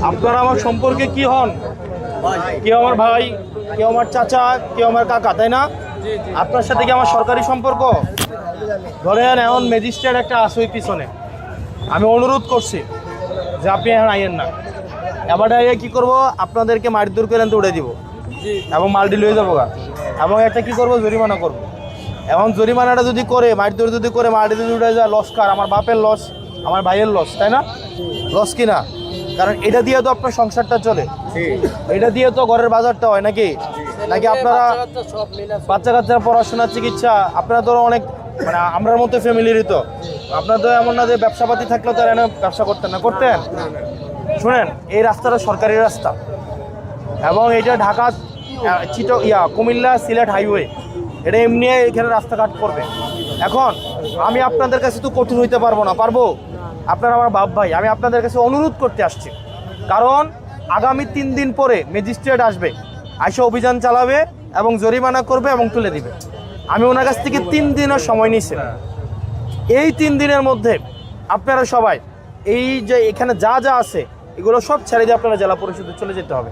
আপনারা আমার সম্পর্কে কি হন? কেউ আমার ভাই, কেউ আমার চাচা, কেউ আমার কাকা, তাই না? আপনার সাথে কি আমার সরকারি সম্পর্ক? ধরেন এখন ম্যাজিস্ট্রেট একটা আছে ওই পিছনে, আমি অনুরোধ করছি যে আপনি এখন আইয়েন না। এবার আইয়ে কী করবো, আপনাদেরকে মারধর করে আনতে উঠে দিব এবং মালটি লয়ে যাবো গা, এবং একটা কী করবো, জরিমানা করবো। এখন জরিমানাটা যদি করে, মারধর যদি করে, মালটি যদি উঠে যায়, লস কার? আমার বাপের লস, আমার ভাইয়ের লস, তাই না? লস কিনা? কারণ এটা দিয়ে তো আপনার সংসারটা চলে, এটা দিয়ে তো ঘরের বাজারটা হয় নাকি? নাকি আপনারা বাচ্চা কাচ্চার পড়াশোনার চিকিৎসা, আপনারা তো অনেক মানে আমরার মতো ফ্যামিলিরই তো, আপনার তো এমন না যে ব্যবসাপাতি থাকলেও তারা এনে ব্যবসা করতেন না, করতেন? শুনেন, এই রাস্তাটা সরকারি রাস্তা এবং এটা ঢাকা কুমিল্লা সিলেট হাইওয়ে, এটা এমনি এখানে রাস্তাঘাট করবে। এখন আমি আপনাদের কাছে তো কঠিন হইতে পারবো না, পারবো? আপনারা আমার বাপ ভাই, আমি আপনাদের কাছে অনুরোধ করতে আসছি, কারণ আগামী 3 দিন পরে ম্যাজিস্ট্রেট আসবে, আইসা অভিযান চালাবে এবং জরিমানা করবে এবং তুলে দিবে। আমি ওনার কাছ থেকে 3 দিনের সময় নিয়েছি। এই 3 দিনের মধ্যে আপনারা সবাই এই যে এখানে যা যা আছে এগুলো সব ছেড়ে দিয়ে আপনারা জেলা পরিষদে চলে যেতে হবে।